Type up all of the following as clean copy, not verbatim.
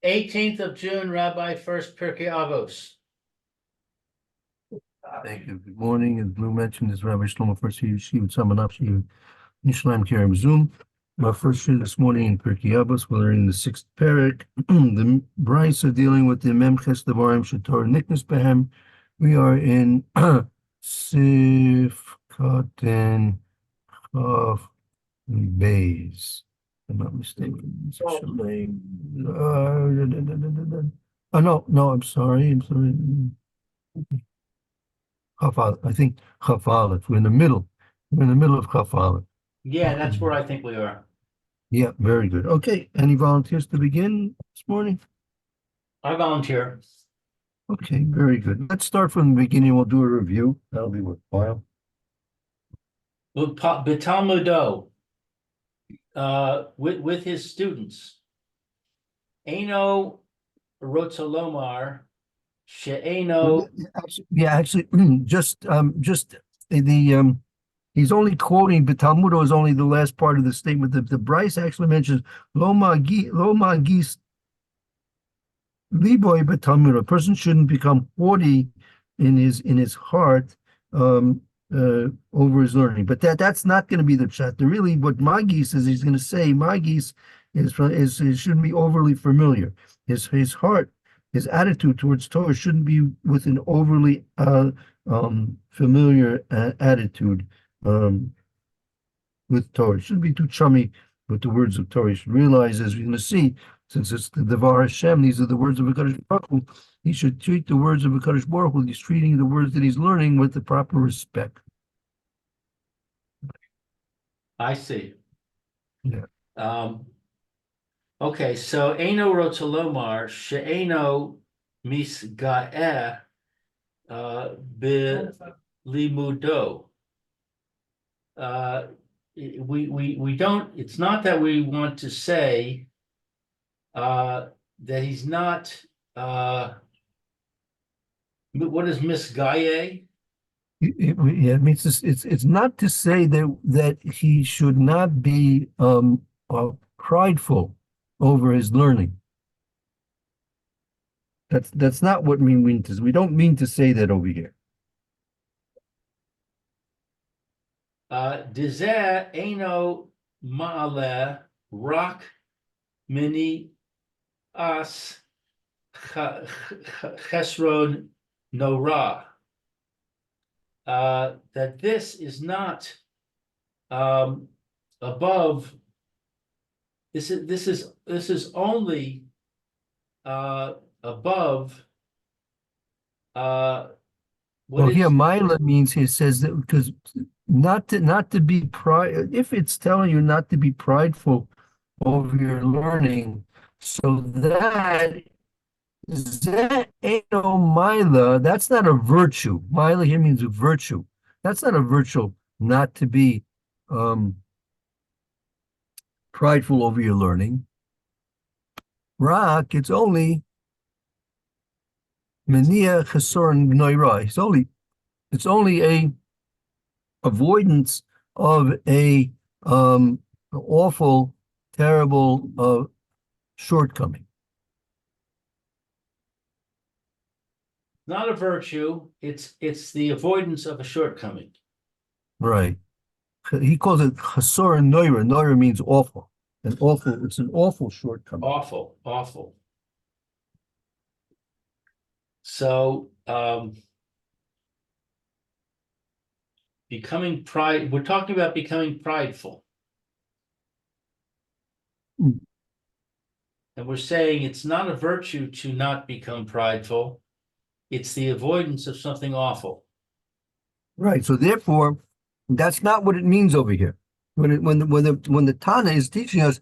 18th of June, Rabbi Furst, Pierke, Avos. Thank you. Good morning. As Blue mentioned, this Rabbi Shlomo Furst, she would sum it up. She would Nishlam Kerem Zoom. Our first year this morning in Pirkei Avos, we're learning the sixth parak. The Bryce are dealing with the Memches Devarim Shetor Niknas Behem. We are in Sif Katan Chav Beis. I'm not mistaken. Oh no, I'm sorry. Chaf, I think Chaf Aleph. We're in the middle. We're in the middle of Chaf Aleph. Yeah, that's where I think we are. Yeah, very good. Okay, any volunteers to begin this morning? I volunteer. Okay, very good. Let's start from the beginning. We'll do a review. That'll be worthwhile. B'Talmudo, with his students. Eino Rotzolomar, She'eno. Actually, just the he's only quoting, but Talmudo is only the last part of the statement. The Bryce actually mentions lo magis liboy but Talmudo. A person shouldn't become haughty in his heart over his learning. But that's not going to be the pshat. Really, what magis is, he's going to say magis is shouldn't be overly familiar. His heart, his attitude towards Torah shouldn't be with an overly familiar attitude with Torah. It shouldn't be too chummy with the words of Torah. He should realize, as we're going to see, since it's the Devar Hashem, these are the words of HaKadosh Baruch Hu, he should treat the words of HaKadosh Baruch Hu, he's treating the words that he's learning with the proper respect. I see. Yeah. Okay, so Eino Rotzolomar, She'eno Misga'eh B'limudo. We don't, it's not that we want to say that he's not what is misgaye? It means it's not to say that he should not be prideful over his learning. That's not what we mean to. We don't mean to say that over here. Dizeh Eino Ma'ale Rak Mini As Chesron Nora. That this is not above. This is only above. Well, here Mila means he says that because not to be pride. If it's telling you not to be prideful over your learning, so that ain't no Mila. That's not a virtue. Mila here means a virtue. That's not a virtue. Not to be prideful over your learning. Rak, it's only Menia Chesoron Noira. It's only a avoidance of a awful, terrible shortcoming. Not a virtue, it's the avoidance of a shortcoming. Right. He calls it Chasor and Noira. Noira means awful. It's an awful shortcoming. Awful. So we're talking about becoming prideful. Mm. And we're saying it's not a virtue to not become prideful. It's the avoidance of something awful. Right. So therefore, that's not what it means over here. When the Tana is teaching us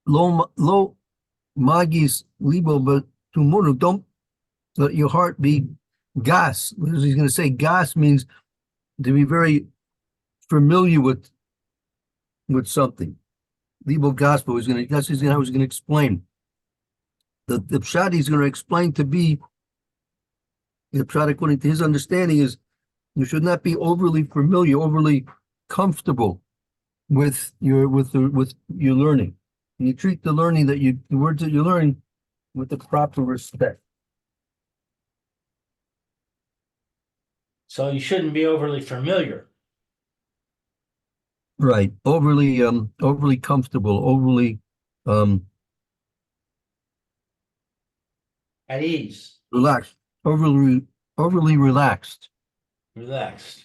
lo magis libo but tumunu, don't let your heart be gas. He's going to say gas means to be very familiar with something. Libo gospel is going to explain. The pshat he's going to explain to be the pshat according to his understanding is you should not be overly familiar, overly comfortable with your learning. and you treat the learning the words that you learn with the proper respect. So you shouldn't be overly familiar. Right. Overly comfortable, overly um At ease, relaxed, overly relaxed. relaxed.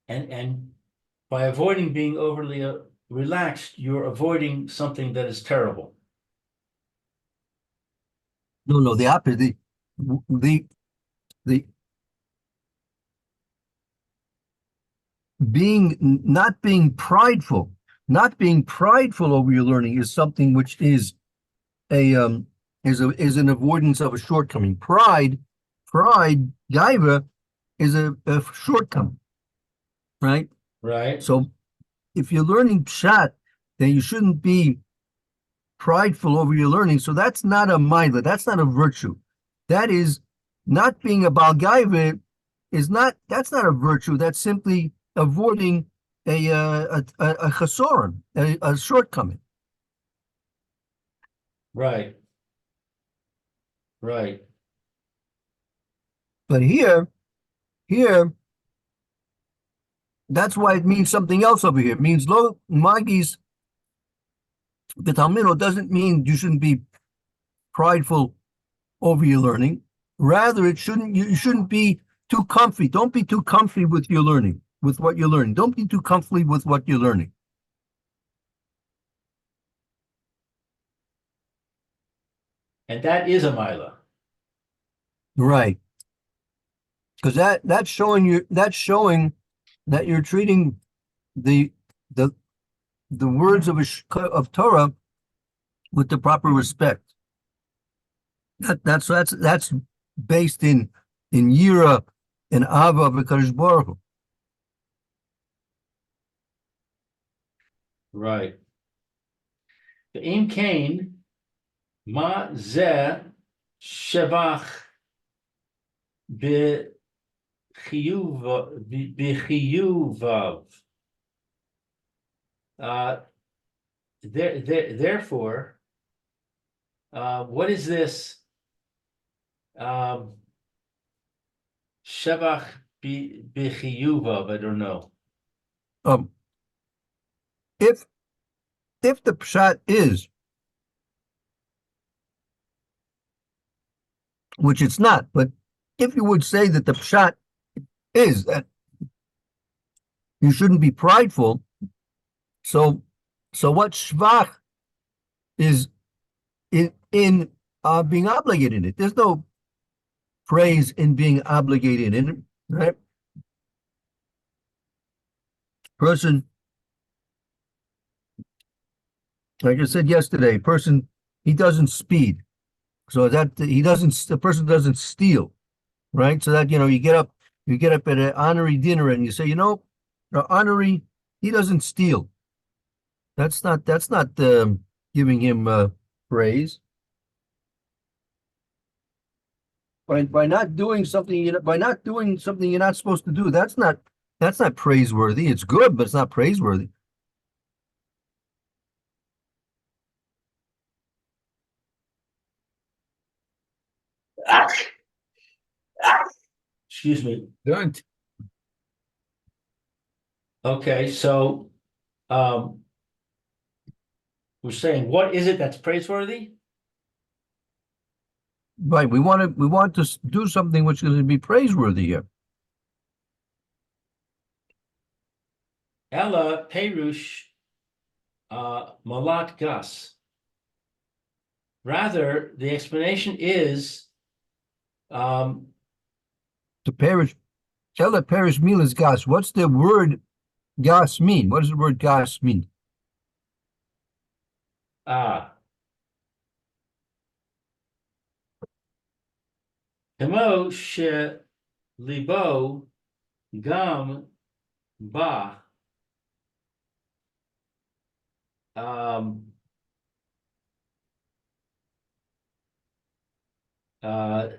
And by avoiding being overly relaxed, you're avoiding something that is terrible. No, the opposite. The the not being prideful, over your learning is something which is a is an avoidance of a shortcoming. Pride, gaiva, is a shortcoming, right? Right, So if you're learning pshat, then you shouldn't be prideful over your learning. So that's not a maila, that's not a virtue. That is not being a balgaiva is not that's not a virtue. That's simply avoiding a chesoron, a shortcoming. right, right, But here, that's why it means something else over here. It means lo magis v'talmino doesn't mean you shouldn't be prideful over your learning. Rather, it shouldn't you shouldn't be too comfy. Don't be too comfy with your learning, with what you're learning. Don't be too comfy with what you're learning. and that is a mila. Right. Because that's showing that you're treating the the the words of Torah with the proper respect. That's based in Yira and Ava of Hakadosh Baruch Hu. Right. Im kain ma ze shevach b'chiyuvav. Uh, therefore, what is this? Shevach b'chiyuvav. I don't know. Um, if the pshat is, which it's not, but if you would say that the pshat is that you shouldn't be prideful, so what shvach is in being obligated in it? There's no praise in being obligated in it, right? Person, like I said yesterday, he doesn't speed, so that the person doesn't steal, right? So that you get up at an honorary dinner and you say, the honorary, he doesn't steal. That's not giving him praise. By not doing something, you're not supposed to do, that's not praiseworthy. It's good, but it's not praiseworthy. Excuse me. Don't. Okay, so um, we're saying, what is it that's praiseworthy? Right. We want to do something which is going to be praiseworthy here. Ella Perush Malat Gas. Rather, the explanation is To perish, tell the perish milas gas. What's the word gas mean? What does the word gas mean? Hemo she libo gam ba um,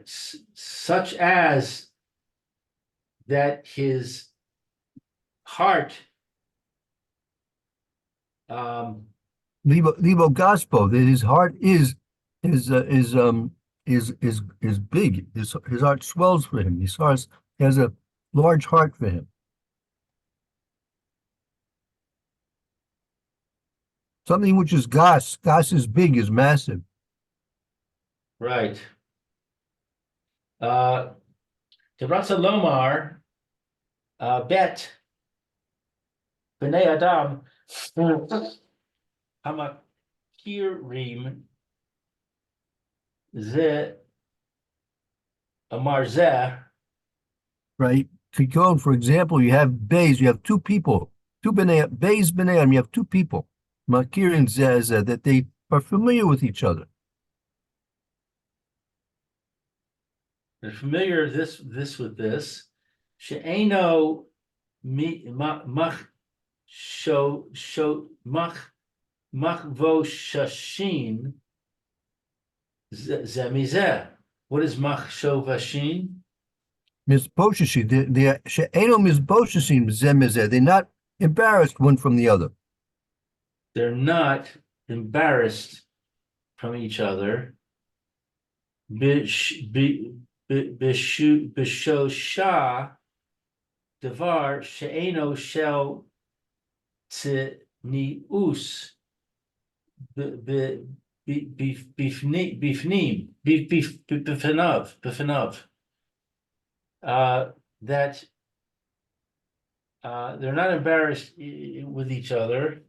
such as that his heart Libo Gaspo, that his heart is big. His heart swells for him. His heart has a large heart for him. Something which is gas. Gas is big, is massive. right. Tevratza Lomar, bet, B'nai Adam, Hamakirim, Ze, Amar Zeh, Right? Kikon, for example, you have bays, you have two people, bays B'nai, you have two people, Makir and Zeh, that they are familiar with each other. they're familiar this with this. She'eno mach mach vo shashin zemizeh. What is mach vashin? Misposheshi, they are she'eno misposhesim zemezeh. They're not embarrassed one from the other. They're not embarrassed from each other. Bishosha devar she'eno shel tznius bifnav. That they're not embarrassed with each other.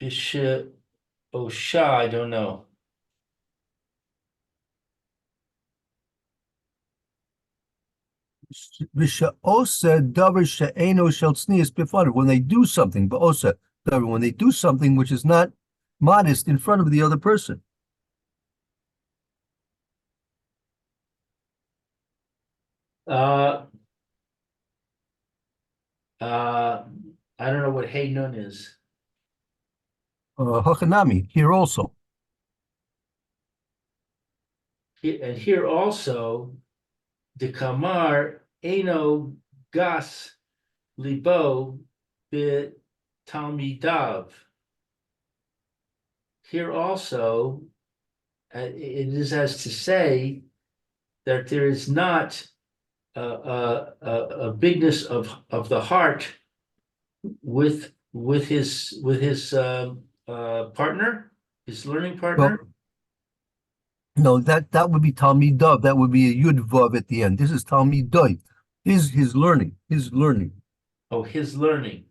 Bishosha, I don't know. V'sha'osa davar she'eno shel tznius bifanav. When they do something, ba'osa davar, when they do something which is not modest in front of the other person. Uh, I don't know what Hey Nun is. Hachanami, here also. And here also, the Kamar Eno Gas Libo Bit Talmidav. Here also, it is as to say that there is not a bigness of the heart with his partner, his learning partner. Well, no, that would be Talmid Dov. That would be a Yud Vav at the end. This is Talmid Dov. His learning. Oh, his learning.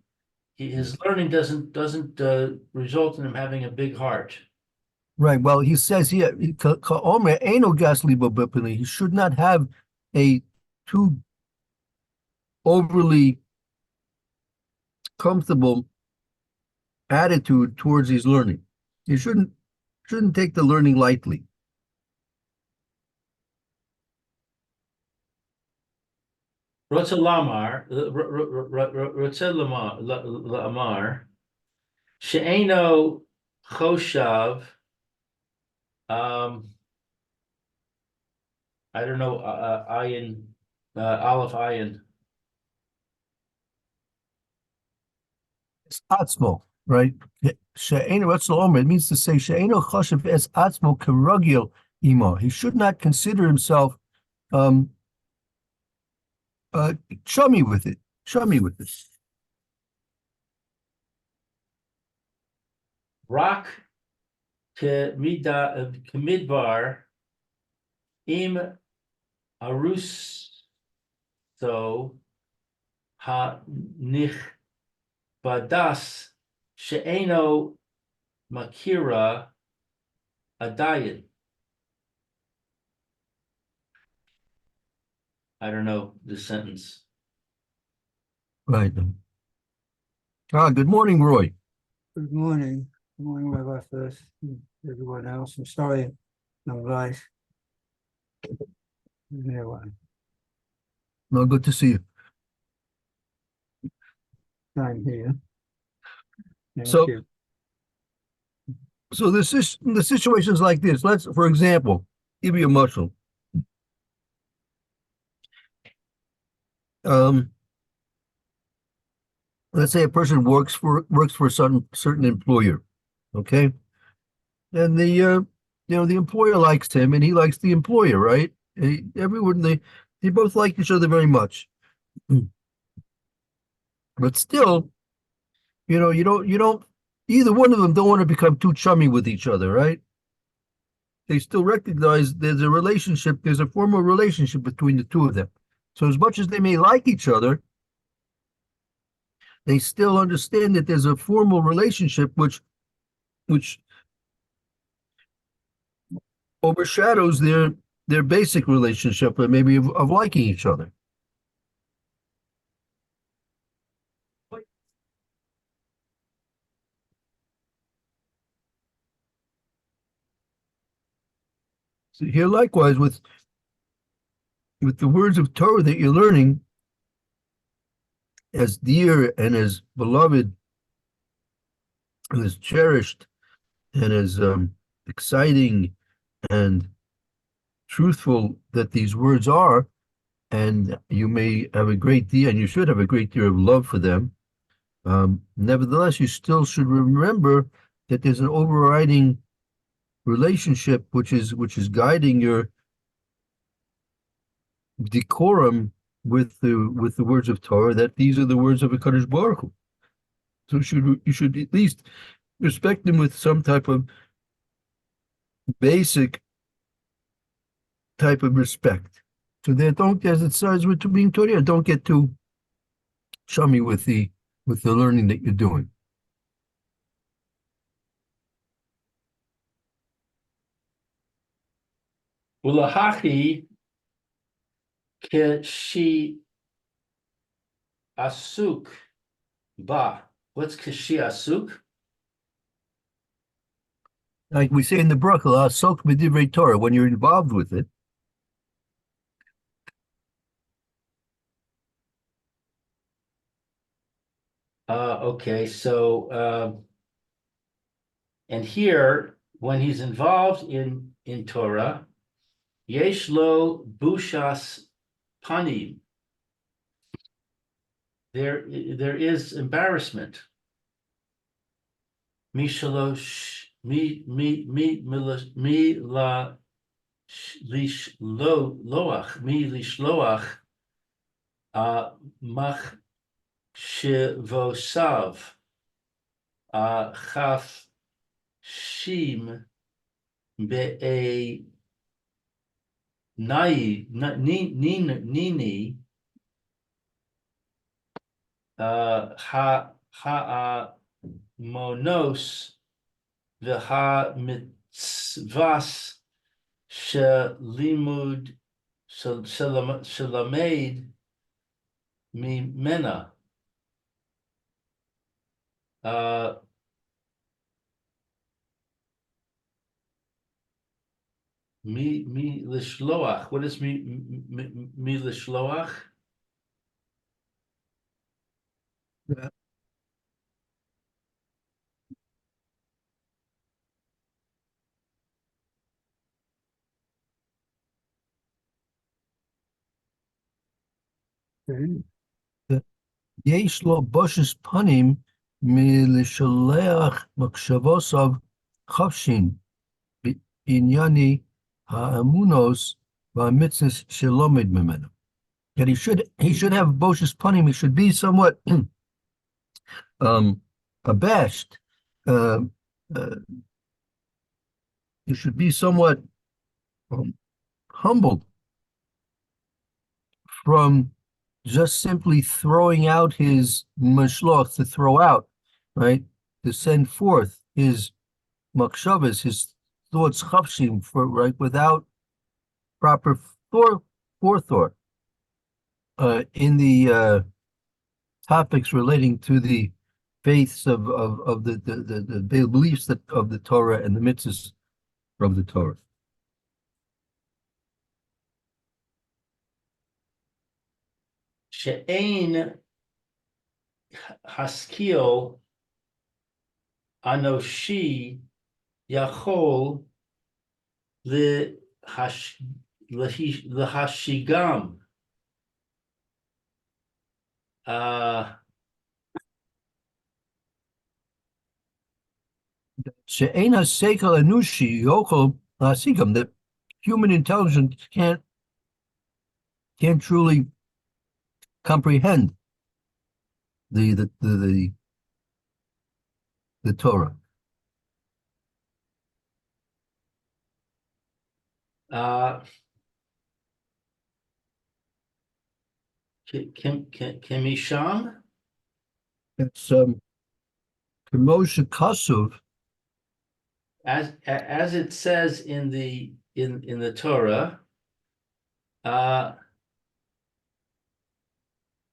His learning doesn't result in him having a big heart. Right. Well, he says here, he should not have a too overly comfortable attitude towards his learning. He shouldn't take the learning lightly. Rotze Lamar, She'eno Choshav, I don't know, Ayin, Aleph Ayin. It's atzmo, right? She'eno Ratzal it means to say She'eno Choshev es atzmo kerugil imo. He should not consider himself chummy with it. Rak Kemidbar im aruso ha nichbadas she'eno makira adayin. I don't know this sentence. Right. Good morning, Roy. Good morning. Good morning, Rabbi Furst, and everyone else. I'm sorry I'm late. Anyway, No, good to see you. same here. Thank So- you. So the situations like this, let's, for example, give you a muscle. um, let's say a person works for a certain employer, okay? And the employer likes him and he likes the employer, right? Everyone they both like each other very much. But still, you don't either one of them don't want to become too chummy with each other, right? They still recognize there's a formal relationship between the two of them. So as much as they may like each other, they still understand that there's a formal relationship which overshadows their basic relationship, but maybe of liking each other. So here likewise with the words of Torah that you're learning, as dear and as beloved and as cherished and as exciting and truthful that these words are, and you may have a great deal, and you should have a great deal of love for them. Nevertheless, you still should remember that there's an overriding relationship which is guiding your decorum with the words of Torah. That these are the words of a Kadosh Baruch Hu. So you should at least respect them with some type of basic type of respect. So that don't, as it says with being Torah, don't get too chummy with the learning that you're doing. Ulahachi keshi asuk ba. What's keshi asuk? Like we say in the bracha, sok b'divrei Torah, when you're involved with it. Okay, so and here when he's involved in Torah, yesh lo bushas panim. There is embarrassment. Mishalosh mi la lish loach mi lishloach mach shivosav chaf shim be'e nini ha monos v'ha mitzvas shelimud shelamed mimena. Mi lishloach. What is mi lishloach? Yeah. Okay. Yesh lo boshes panim milisholeach makshavosav chavshin inyani ha'amunos va'mitzvos shelomid mimenu. That he should have boshes panim. He should be somewhat abashed. Uh, uh, he should be somewhat humbled from just simply throwing out his mashloch, to throw out, right? To send forth his makshavas, his thoughts, chafshim, right, without proper forethought in the topics relating to the faiths of the beliefs of the Torah and the mitzvahs of the Torah. She'ein haskil anoshi yachol lehashigam. She'ein hasekel enushi yochel hasikam, that human intelligence can't truly comprehend the Torah. Kimisham? It's Moshe Kasuv, As it says in the Torah,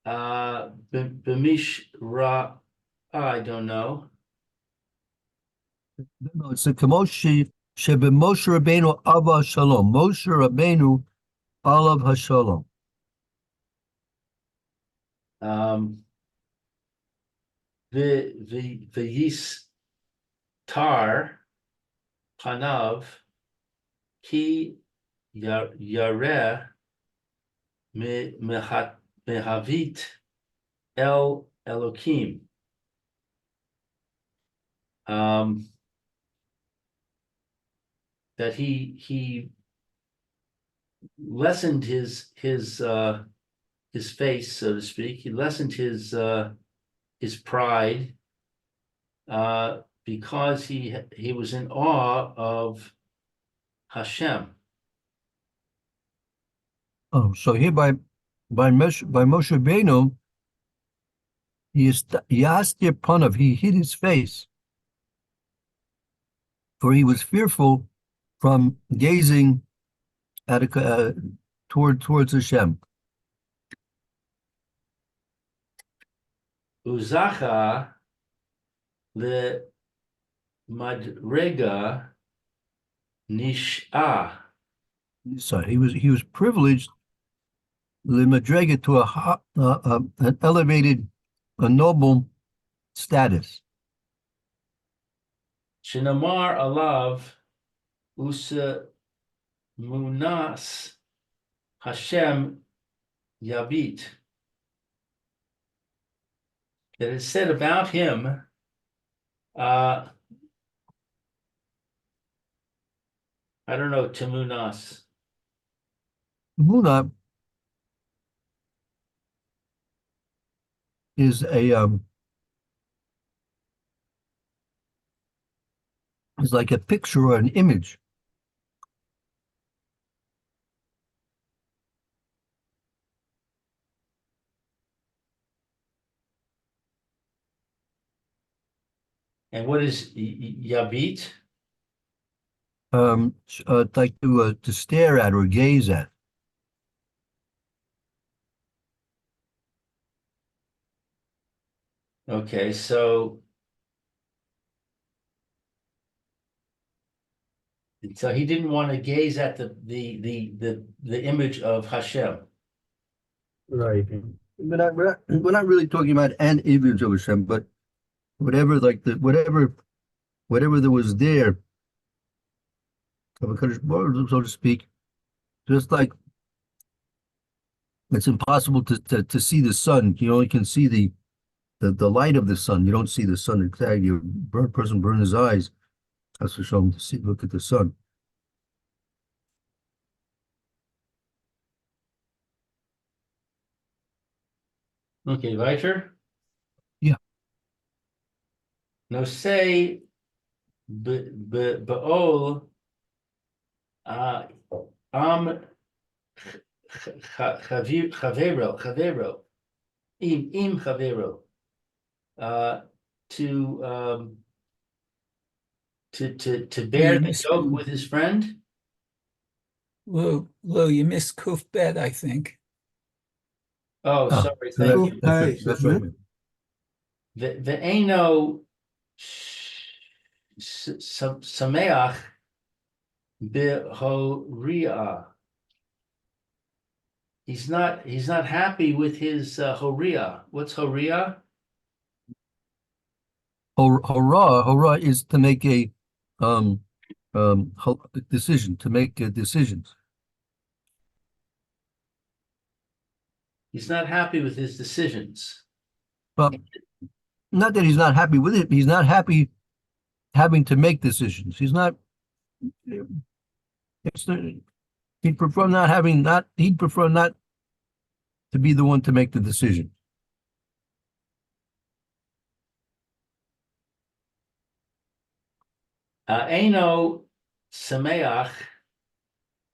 B'mish Ra, I don't know. no, it's a Moshe Shebe Moshe Rabbeinu Abba Shalom, Moshe Rabbeinu Alav Hashalom. V'yis tar panav ki yareh mehavit el Elokim. That he lessened his face, so to speak. He lessened his pride because he was in awe of Hashem. Oh, so here by Moshe Rabbeinu, he yastir panav, he hid his face, for he was fearful from gazing at towards Hashem. Uzacha le madrega nish'ah. So he was privileged limadrega to an elevated, a noble status. Shinamar alav usa munas Hashem yabit. That is said about him, I don't know, Timunas. Muna is is like a picture or an image. And what is Yabit? Like to stare at or gaze at. Okay, so he didn't want to gaze at the image of Hashem. Right. We're not really talking about an image of Hashem, but whatever, like whatever there was there of a Kadosh Baruch Hu, so to speak, just like it's impossible to see the sun. You only can see the light of the sun. You don't see the sun exactly. Person burn his eyes. That's to show him to look at the sun. Okay, weiter. Yeah. Now say be'ol am chavero im chavero to bear the yoke with his friend. Lou, you missed Kuf Bet, I think. Oh, Ah, sorry, so thank you. that's right. The Eino Sameach Behoria. He's not happy with his Horia. What's Horia? Hora is to make a decision, to make decisions. He's not happy with his decisions. Well, not that he's not happy with it, he's not happy having to make decisions. He's not, it's, he'd prefer not having, not, he'd prefer not to be the one to make the decision. Eino Sameach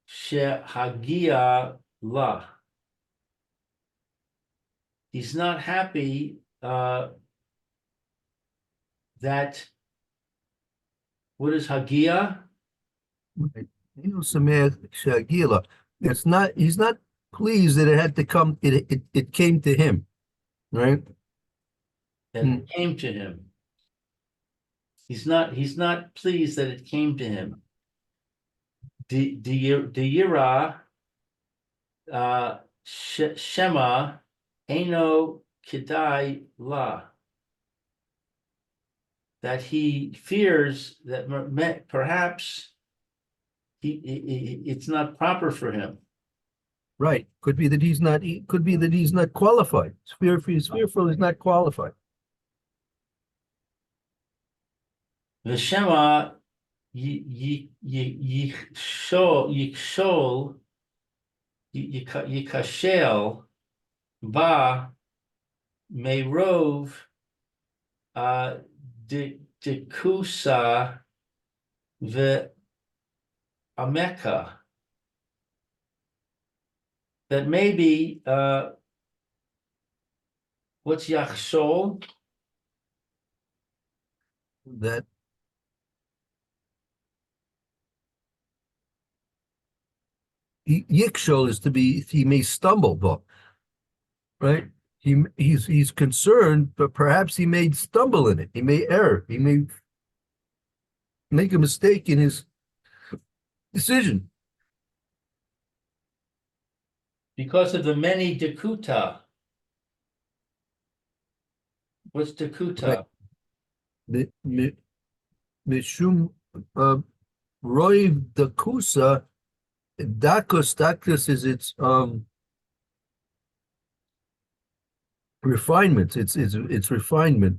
Shehagia La. He's not happy that what is Hagia? Right. You know, Samir Shagila. It's not, he's not pleased that it had to come, it came to him, right? That it came to him. He's not pleased that it came to him. The Yira Shema Eno Kedai La. That he fears that perhaps it's not proper for him. Right. Could be that he's not, could be that he's not qualified. He's fearful he's not qualified. V'shema yikashel ba merov dekusa ve'ameka. That maybe what's yachshol? That Yikshol is to be, he may stumble, but right? He's concerned, but perhaps he may stumble in it. He may err. He may make a mistake in his decision. Because of the many dekuta. What's dekuta? Right. Mishum Roiv Dakusa Dakos is its refinement. It's refinement,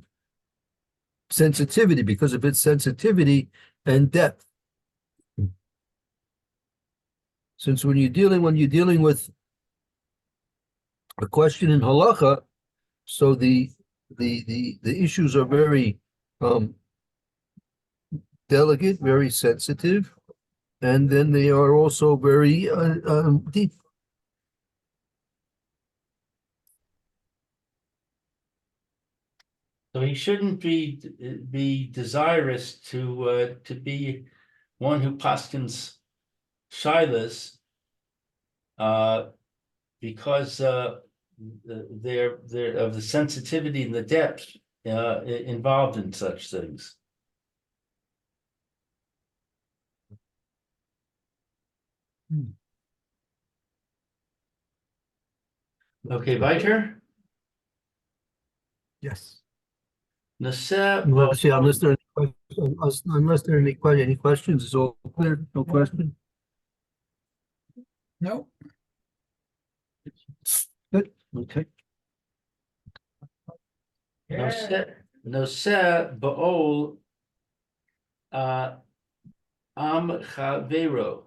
sensitivity, because of its sensitivity and depth. Since when you're dealing with a question in halacha, so the issues are very delicate, very sensitive, and then they are also very deep. So he shouldn't be desirous to be one who paskins shilas because they're of the sensitivity and the depth involved in such things. Okay, weiter. Yes. Unless Unless there are any questions, any questions, it's all clear. No question. No, Good. Okay. Noseh ba'ol am chavero.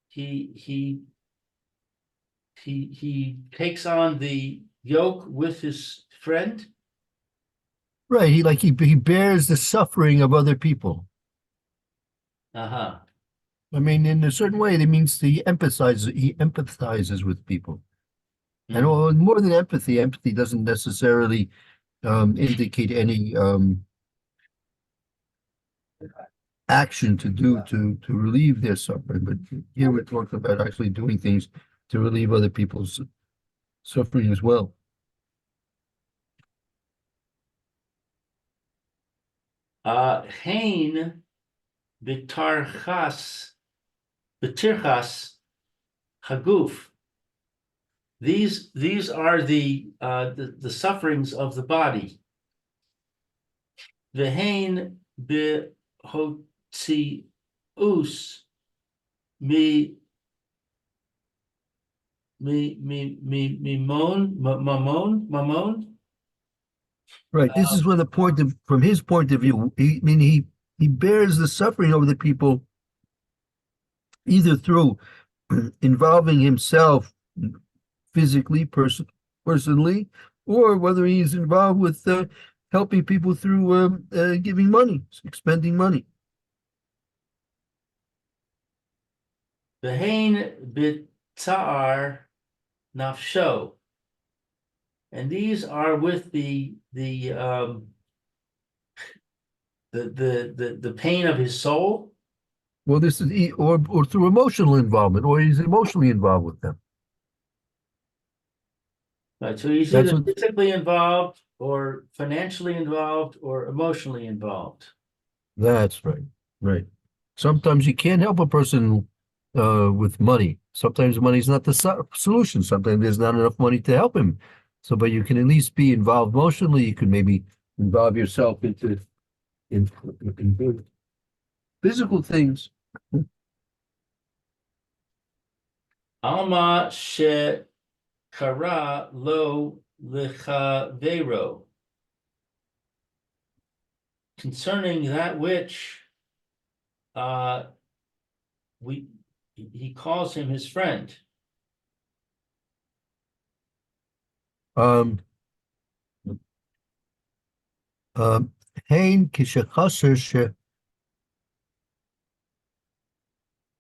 He takes on the yoke with his friend. Right. He bears the suffering of other people. Uh-huh. I mean, in a certain way, it means he empathizes with people. And more than empathy doesn't necessarily indicate any action to do to relieve their suffering. But here we're talking about actually doing things to relieve other people's suffering as well. Hein betirchas haguf. These are the sufferings of the body. Vehain behotzius mi mamon. Right. This is where the point of, from his point of view, he bears the suffering of the people either through involving himself physically, personally, or whether he's involved with helping people through giving money, expending money. Behain bitar nafsho. And these are with the pain of his soul. Well, this is or through emotional involvement, or he's emotionally involved with them. Right, so he's That's either what- physically involved or financially involved or emotionally involved. That's right. Right. Sometimes you can't help a person with money. Sometimes money's not the solution. Sometimes there's not enough money to help him. So, but you can at least be involved emotionally. You can maybe involve yourself in good physical things. Alma she kara lo lichavero. Concerning that which he calls him his friend. Um, Hein kishechaser she.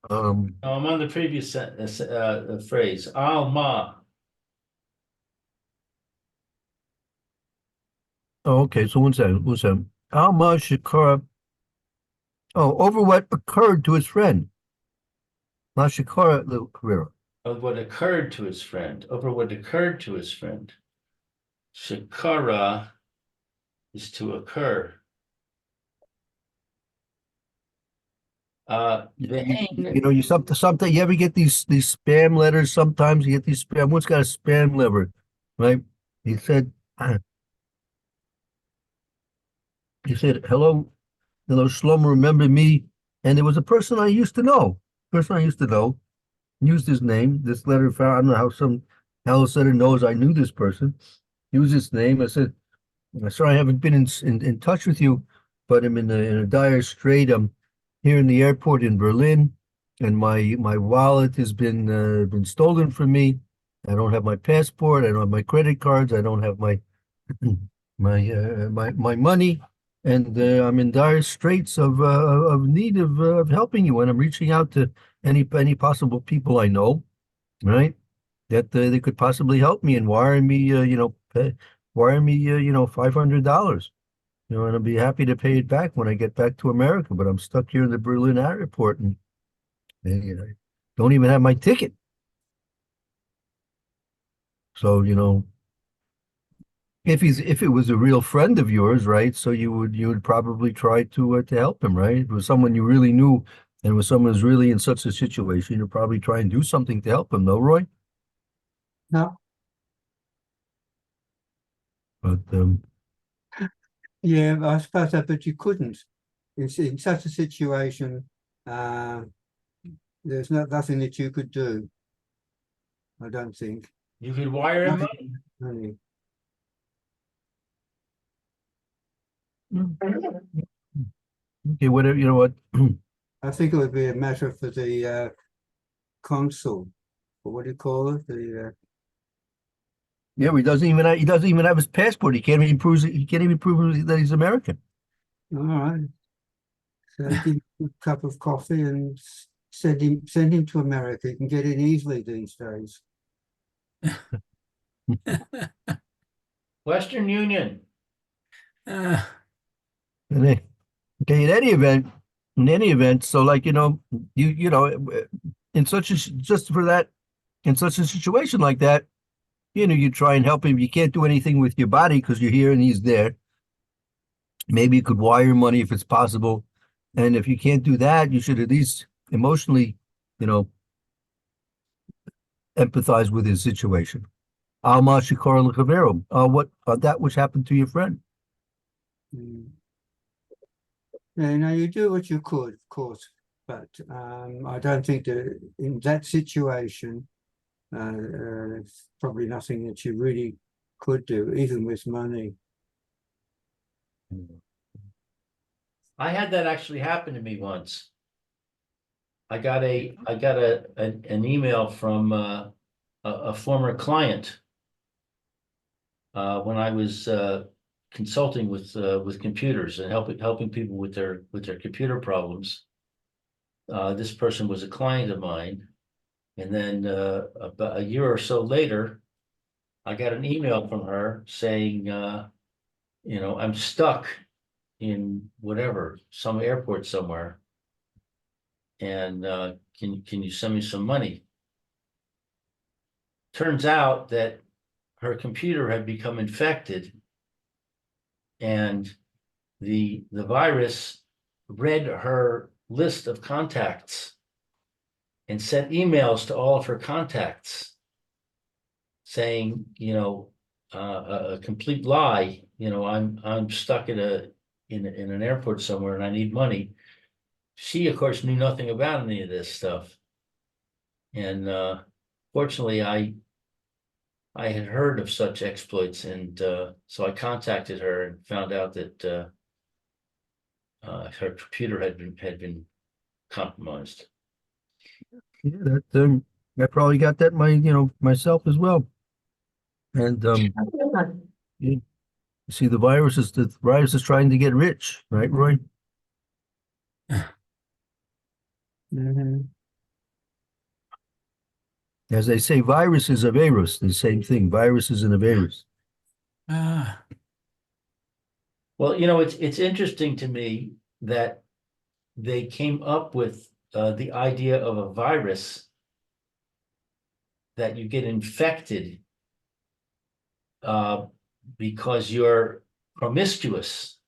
No, I'm on the previous phrase. Alma. Oh, okay. So one second. One second. Alma shikara. Oh, over what occurred to his friend. Mashikara Careera. Of what occurred to his friend, over what occurred to his friend. Shikara is to occur. You something you ever get these spam letters? Sometimes you get these spam. One's got a spam letter, right? He said, hello, Shlomo, remember me? And there was a person I used to know. Used his name. This letter found. I don't know how some Alice letter knows I knew this person. Used his name. I said, sorry, I haven't been in touch with you, but I'm in a dire strait. I'm here in the airport in Berlin, and my wallet has been stolen from me. I don't have my passport. I don't have my credit cards. I don't have my my money, and I'm in dire straits of need of helping you. And I'm reaching out to any possible people I know, right? That they could possibly help me and wire me, wire me, $500. And I'll be happy to pay it back when I get back to America. But I'm stuck here in the Berlin airport and don't even have my ticket. So, if it was a real friend of yours, right? So you would probably try to help him, right? If it was someone you really knew and was someone who's really in such a situation, you'd probably try and do something to help him, though, Roy? No, But yeah, I suppose that, but you couldn't. In such a situation, there's nothing that you could do. I don't think. You could wire him up. Money. okay, whatever, you know what? I think it would be a matter for the consul, or what do you call it? The Yeah, he doesn't even have his passport. He can't even prove that he's American. all right. So give him a cup of coffee and send him to America. He can get in easily these days. Western Union. Uh, Okay, in any event, so like in such a situation like that, you try and help him. You can't do anything with your body because you're here and he's there. Maybe you could wire money if it's possible, and if you can't do that, you should at least emotionally, empathize with his situation. Alma Shikara Lecavero, what that which happened to your friend. Mm. Yeah, now you do what you could, of course, but I don't think that in that situation, It's probably nothing that you really could do, even with money. I had that actually happen to me once. I got an email from a former client when I was consulting with computers and helping people with their computer problems. This person was a client of mine, and then about a year or so later, I got an email from her saying, I'm stuck in whatever, some airport somewhere. And can you send me some money? Turns out that her computer had become infected, and the virus read her list of contacts and sent emails to all of her contacts saying, a complete lie. I'm stuck in an airport somewhere and I need money. She, of course, knew nothing about any of this stuff. And fortunately, I had heard of such exploits, and so I contacted her and found out that her computer had been compromised. Yeah, that I probably got that myself as well. And you see, the virus is trying to get rich, right, Roy? Mhm. As they say, virus is a virus. The same thing. Virus is a virus. Ah, Well, it's interesting to me that they came up with the idea of a virus that you get infected because you're promiscuous.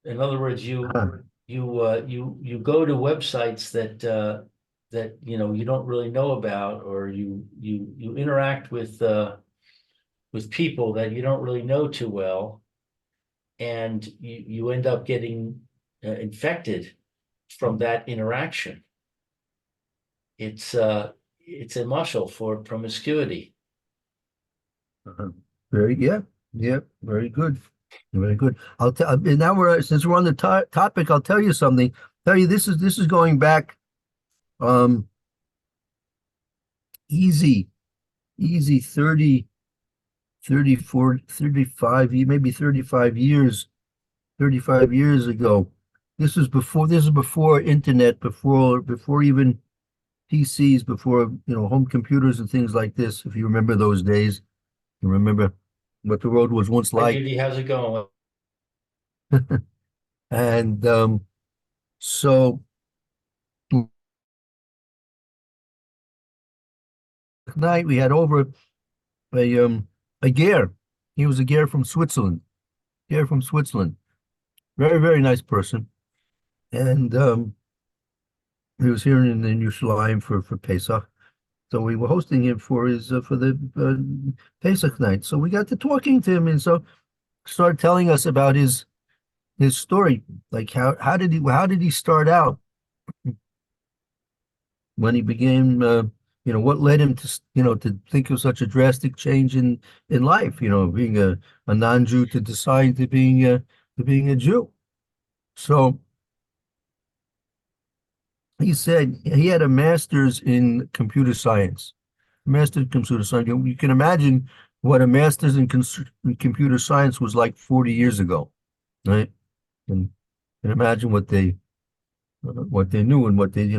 In other words, you go to websites that you don't really know about, or you interact with people that you don't really know too well, and you end up getting infected from that interaction. It's a muscle for promiscuity. Very good. Very good. I'll tell. Now since we're on the topic, I'll tell you something. Tell you this is going back, um, easy 30, 34, 35, maybe 35 years, 35 years ago. This is before internet, before even PCs, before home computers and things like this. If you remember those days, you remember what the world was once Hi, like. Judy, how's it going? And so night we had over a Gare. He was a Gare from Switzerland. Gare from Switzerland. Very, very nice person. And he was here in the Yerushalayim for Pesach. So we were hosting him for the Pesach night. So we got to talking to him, and so started telling us about his story. Like how did he start out when he became what led him to to think of such a drastic change in life, being a non-Jew to decide to being a Jew. So he said he had a master's in computer science. Master's in computer science. You can imagine what a master's in computer science was like 40 years ago, right? And imagine what they knew and what they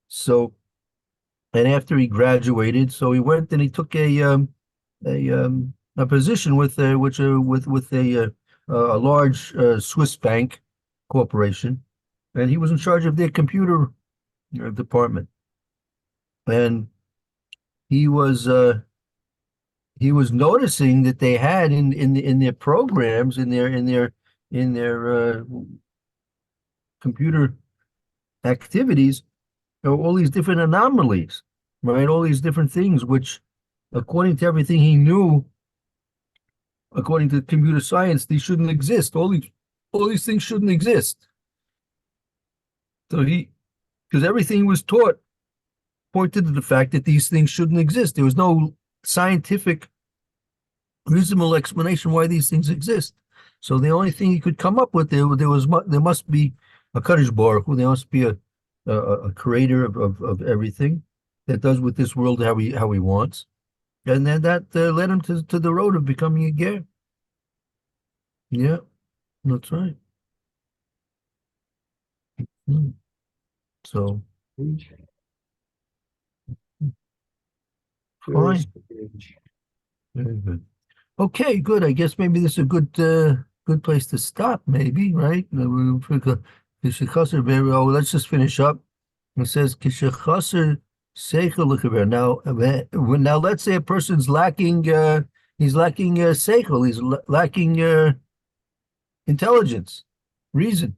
So, and after he graduated, so he went and he took a position with a large Swiss bank corporation, and he was in charge of their computer department. And he was noticing that they had in their programs, in their computer activities, all these different anomalies, right? All these different things, which, according to everything he knew, according to computer science, these shouldn't exist. All these things shouldn't exist. So because everything was taught pointed to the fact that these things shouldn't exist. There was no scientific, reasonable explanation why these things exist. So the only thing he could come up with, there must be a Kadosh Baruch Hu, there must be a creator of everything that does with this world how he wants. And then that led him to the road of becoming a ger. Yeah, that's right. Hmm. So, fine. Very good. Okay, good. I guess maybe this is a good place to stop, maybe, right? Oh, let's just finish up. It says Kishachaser Seichel L'Chaver. Now let's say a person's lacking he's lacking seichel, lacking intelligence, reason.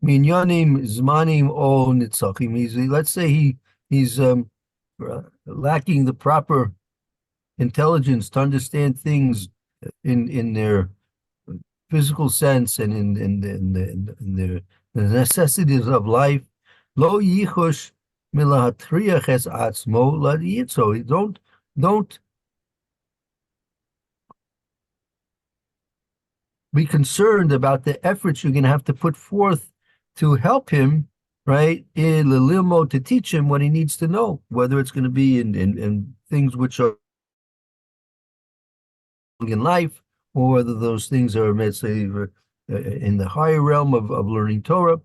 Minyanim, Zmanim, or Nitzachim. Let's say he's lacking the proper intelligence to understand things in their physical sense and in the necessities of life. Lo yichosh milahatriach es atzmo ladiyitzo. Don't be concerned about the efforts you're going to have to put forth to help him, right? In the limo to teach him what he needs to know, whether it's going to be in things which are in life, or whether those things are, let's say, in the higher realm of learning Torah.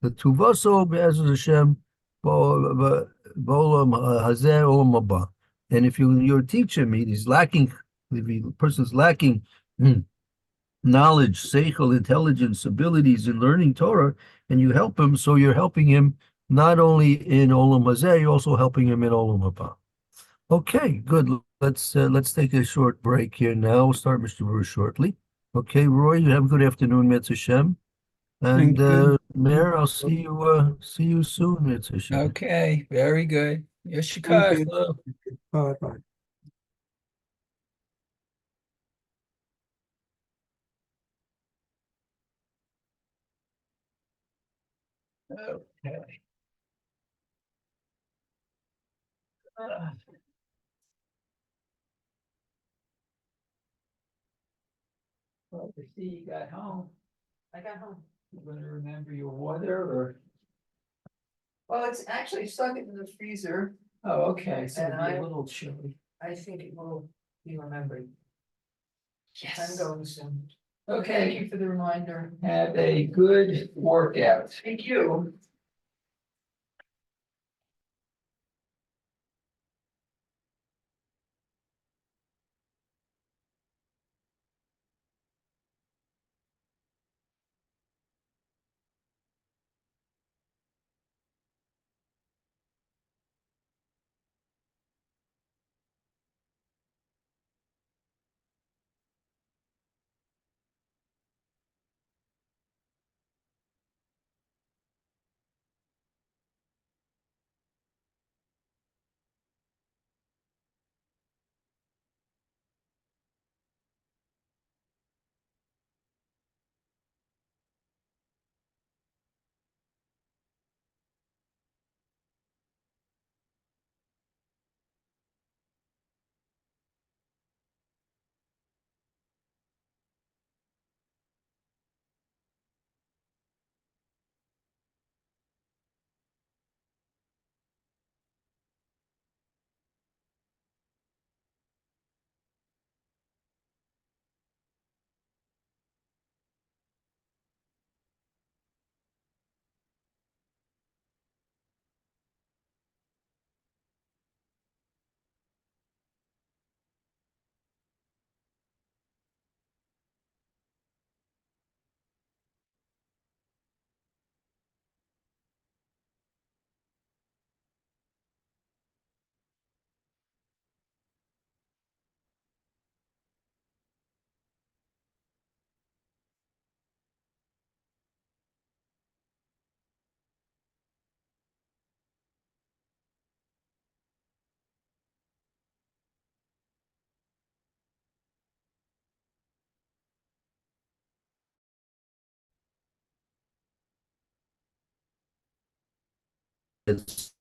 The tuvaso be'ez Hashem ba'olam hazeh olam haba. And if you teach him, he's lacking. If the person's lacking knowledge, seichel, intelligence, abilities in learning Torah, and you help him, so you're helping him not only in olam hazeh, you're also helping him in olam haba. Okay, good. Let's take a short break here now. We'll start Mr. Brewer shortly. Okay, Roy, you have a good afternoon, Metz Hashem. And Thank you. Mayor, I'll see you soon, Metz Hashem. Okay, very good. Yeshikar, Thank you. Bye-bye. Okay. Well, to see you got home. I got home. You gonna remember your water or? Well, it's actually stuck in the freezer. Oh, okay, so And it'll be I- a little chilly. I think it will be remembered. I'm Yes. going soon. Thank Okay, you for the reminder. have a good workout. Thank you. It's